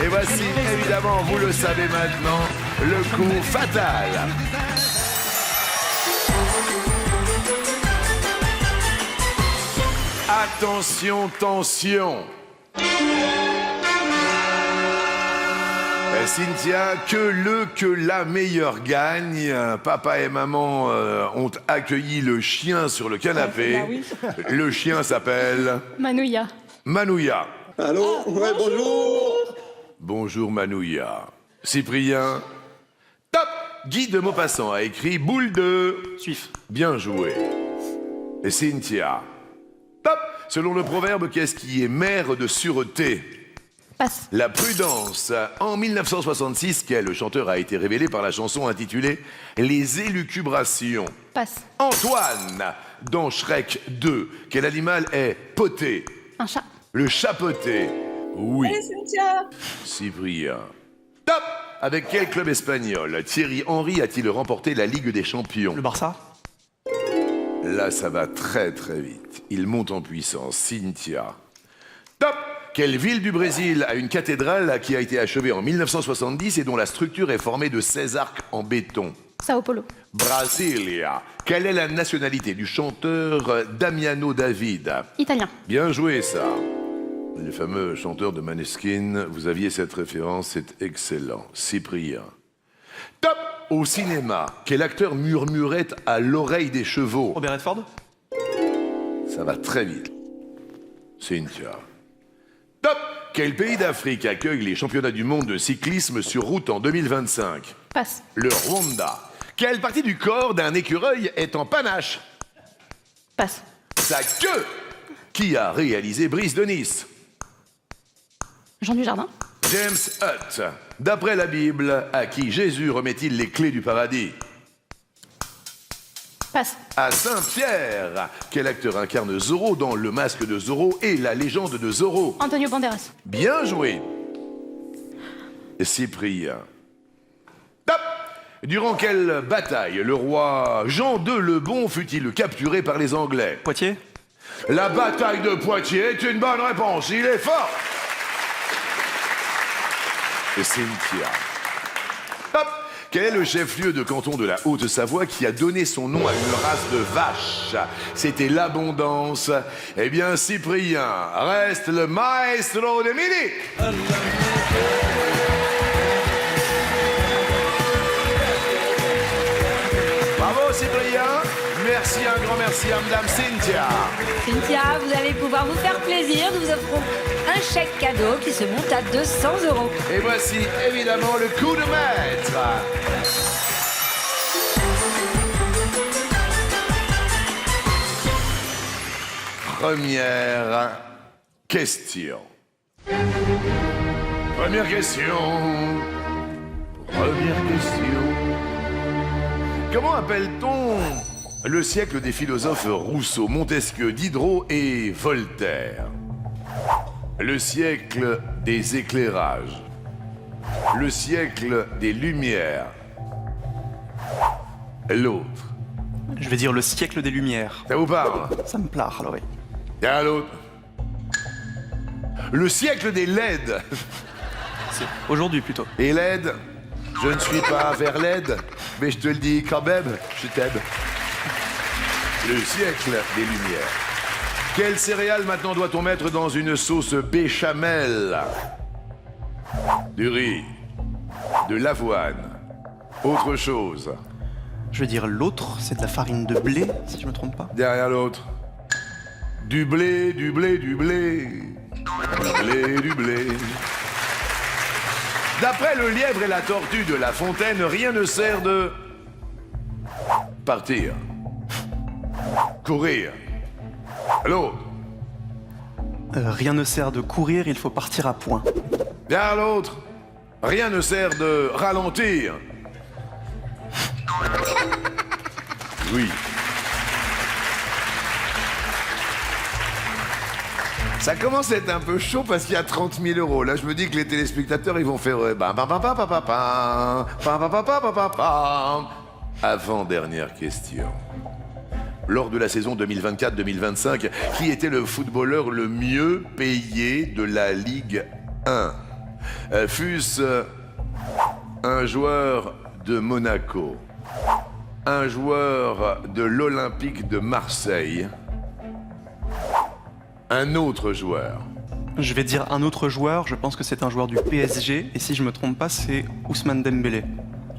Et voici, évidemment, vous le savez maintenant, le coup fatal. Attention, tension. Cynthia, que la meilleure gagne. Papa et maman ont accueilli le chien sur le canapé. Bah oui. Le chien s'appelle Manouya. Manouya. Allô? Ouais, bonjour. Bonjour Manouya. Cyprien. Top. Guy de Maupassant a écrit boule de... Suif. Bien joué. Et Cynthia. Top. Selon le proverbe, qu'est-ce qui est mère de sûreté? Passe. La prudence. En 1966, quel chanteur a été révélé par la chanson intitulée Les élucubrations? Passe. Antoine. Dans Shrek 2, quel animal est poté? Un chat. Le chat poté. Oui. Allez, Cynthia. Cyprien. Top. Avec quel club espagnol Thierry Henry a-t-il remporté la Ligue des Champions? Le Barça. Là, ça va très très vite. Il monte en puissance. Cynthia. Top. Quelle ville du Brésil a une cathédrale qui a été achevée en 1970 et dont la structure est formée de 16 arcs en béton? Sao Paulo. Brasilia. Quelle est la nationalité du chanteur Damiano David? Italien. Bien joué, ça. Le fameux chanteur de Maneskin, vous aviez cette référence, c'est excellent. Cyprien. Top. Au cinéma, quel acteur murmurait à l'oreille des chevaux? Robert Redford. Ça va très vite. Cynthia. Top. Quel pays d'Afrique accueille les championnats du monde de cyclisme sur route en 2025? Passe. Le Rwanda. Quelle partie du corps d'un écureuil est en panache? Passe. Sa queue. Qui a réalisé Brise de Nice? Jean Dujardin. James Hutt. D'après la Bible, à qui Jésus remet-il les clés du paradis? Passe. À Saint-Pierre. Quel acteur incarne Zorro dans Le Masque de Zorro et La Légende de Zorro? Antonio Banderas. Bien joué. Cyprien. Top. Durant quelle bataille le roi Jean II le Bon fut-il capturé par les Anglais? Poitiers. La bataille de Poitiers est une bonne réponse. Il est fort. Et Cynthia. Hop. Quel est le chef-lieu de canton de la Haute-Savoie qui a donné son nom à une race de vaches? C'était l'abondance. Eh bien, Cyprien reste le maestro de midi. Bravo, Cyprien. Merci, un grand merci à Madame Cynthia. Cynthia, vous allez pouvoir vous faire plaisir. Nous vous offrons un chèque cadeau qui se monte à 200 €. Et voici évidemment le coup de maître. Première question. Première question. Comment appelle-t-on le siècle des philosophes Rousseau, Montesquieu, Diderot et Voltaire? Le siècle des éclairages. Le siècle des Lumières. L'autre. Je vais dire le siècle des Lumières. Ça vous parle? Ça me plaît, alors oui. Et l'autre. Le siècle des LED. C'est aujourd'hui plutôt. Et LED, je ne suis pas vers LED, mais je te le dis quand même, je t'aime. Le siècle des Lumières. Quelle céréale maintenant doit-on mettre dans une sauce béchamel? Du riz, de l'avoine, autre chose. Je vais dire l'autre, c'est de la farine de blé, si je me trompe pas. Derrière l'autre. Du blé, du blé, du blé. Du blé, du blé. D'après le lièvre et la tortue de La Fontaine, rien ne sert de... partir. Courir. L'autre. Rien ne sert de courir, il faut partir à point. Derrière l'autre. Rien ne sert de ralentir. Oui. Ça commence à être un peu chaud parce qu'il y a 30 000 €. Là, je me dis que les téléspectateurs, ils vont faire... Avant-dernière question. Lors de la saison 2024-2025, qui était le footballeur le mieux payé de la Ligue 1? Fût-ce un joueur de Monaco, un joueur de l'Olympique de Marseille, un autre joueur. Je vais dire un autre joueur, je pense que c'est un joueur du PSG, et si je me trompe pas, c'est Ousmane Dembélé.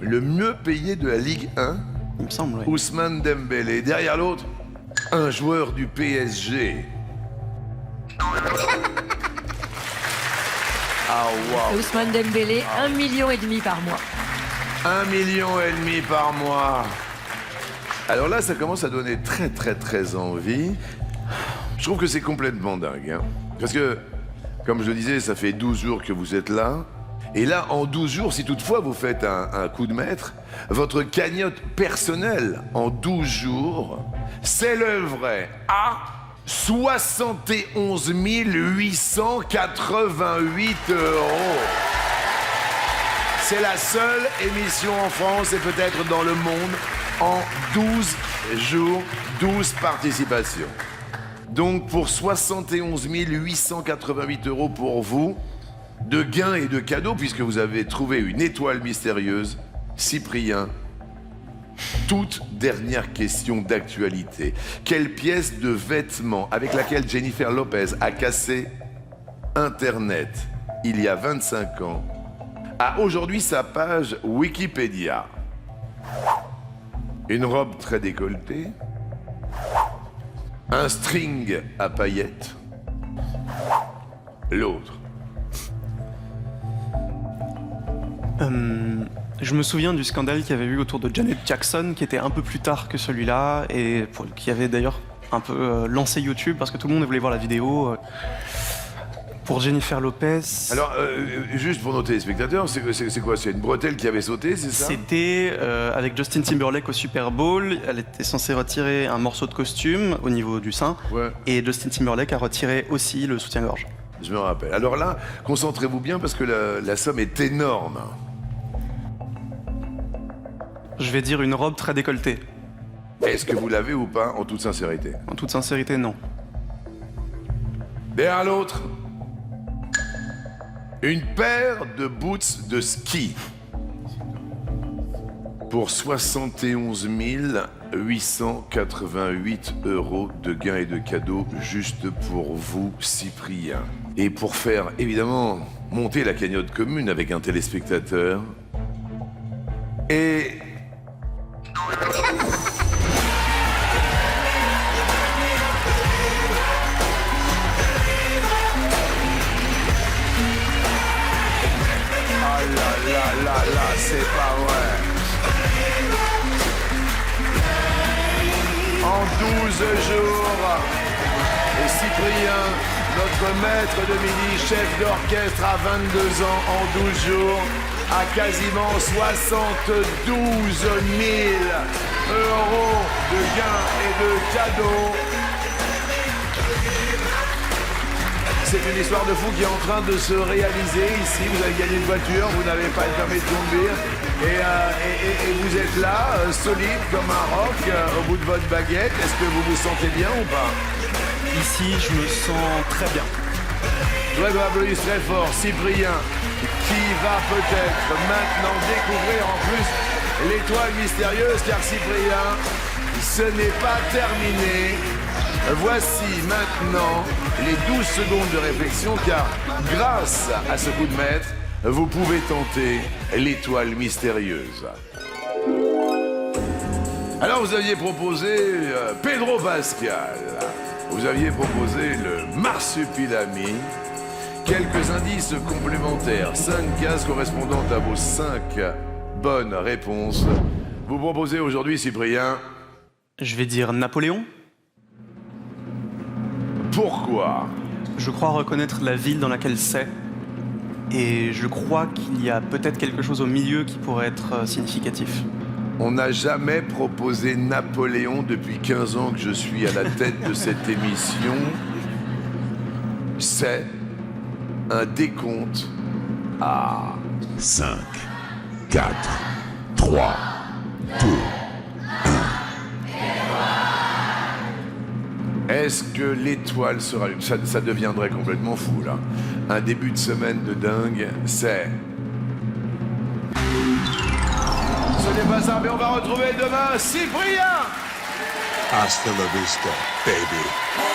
Le mieux payé de la Ligue 1, Il me semble, oui. Ousmane Dembélé. Derrière l'autre, un joueur du PSG. Ah waouh, Ousmane Dembélé, 1,5 million par mois. 1,5 million par mois. Alors là, ça commence à donner très envie. Je trouve que c'est complètement dingue. Hein. Parce que, comme je le disais, ça fait 12 jours que vous êtes là. Et là, en 12 jours, si toutefois vous faites un coup de maître, votre cagnotte personnelle en 12 jours s'élèverait à 71 888 €. C'est la seule émission en France et peut-être dans le monde en 12 jours, 12 participations. Donc pour 71 888 € pour vous, de gains et de cadeaux, puisque vous avez trouvé une étoile mystérieuse, Cyprien. Toute dernière question d'actualité. Quelle pièce de vêtement avec laquelle Jennifer Lopez a cassé Internet il y a 25 ans a aujourd'hui sa page Wikipédia? Une robe très décolletée, un string à paillettes, l'autre. Je me souviens du scandale qu'il y avait eu autour de Janet Jackson, qui était un peu plus tard que celui-là, et qui avait d'ailleurs un peu lancé YouTube, parce que tout le monde voulait voir la vidéo. Pour Jennifer Lopez... Alors, juste pour nos téléspectateurs, c'est quoi? C'est une bretelle qui avait sauté, c'est ça? C'était avec Justin Timberlake au Super Bowl. Elle était censée retirer un morceau de costume au niveau du sein. Ouais. Et Justin Timberlake a retiré aussi le soutien-gorge. Je me rappelle. Alors là, concentrez-vous bien parce que la somme est énorme. Je vais dire une robe très décolletée. Est-ce que vous l'avez ou pas, en toute sincérité? En toute sincérité, non. Derrière l'autre, une paire de boots de ski pour 71 888 € de gains et de cadeaux juste pour vous, Cyprien. Et pour faire, évidemment, monter la cagnotte commune avec un téléspectateur. Et... Ah là, c'est pas vrai. En 12 jours, et Cyprien, notre maître de midi, chef d'orchestre à 22 ans, en 12 jours, a quasiment 72 000 € de gains et de cadeaux. C'est une histoire de fou qui est en train de se réaliser ici. Vous avez gagné une voiture, vous n'avez pas le permis de conduire. Et vous êtes là, solide comme un roc, au bout de votre baguette. Est-ce que vous vous sentez bien ou pas? Ici, je me sens très bien. Je voudrais qu'on applaudisse très fort Cyprien, qui va peut-être maintenant découvrir en plus l'étoile mystérieuse, car Cyprien, ce n'est pas terminé. Voici maintenant les 12 secondes de réflexion, car grâce à ce coup de maître, vous pouvez tenter l'étoile mystérieuse. Alors vous aviez proposé Pedro Pascal, vous aviez proposé le marsupilami, quelques indices complémentaires, 5 cases correspondant à vos 5 bonnes réponses. Vous proposez aujourd'hui, Cyprien, Je vais dire Napoléon. pourquoi? Je crois reconnaître la ville dans laquelle c'est. Et je crois qu'il y a peut-être quelque chose au milieu qui pourrait être significatif. On n'a jamais proposé Napoléon depuis 15 ans que je suis à la tête de cette émission. C'est un décompte à 5, 4, 3, 2. est-ce que l'étoile se rallume? Ça deviendrait complètement fou, là. Un début de semaine de dingue, c'est... Ce n'est pas ça, mais on va retrouver demain Cyprien. Hasta la vista, baby.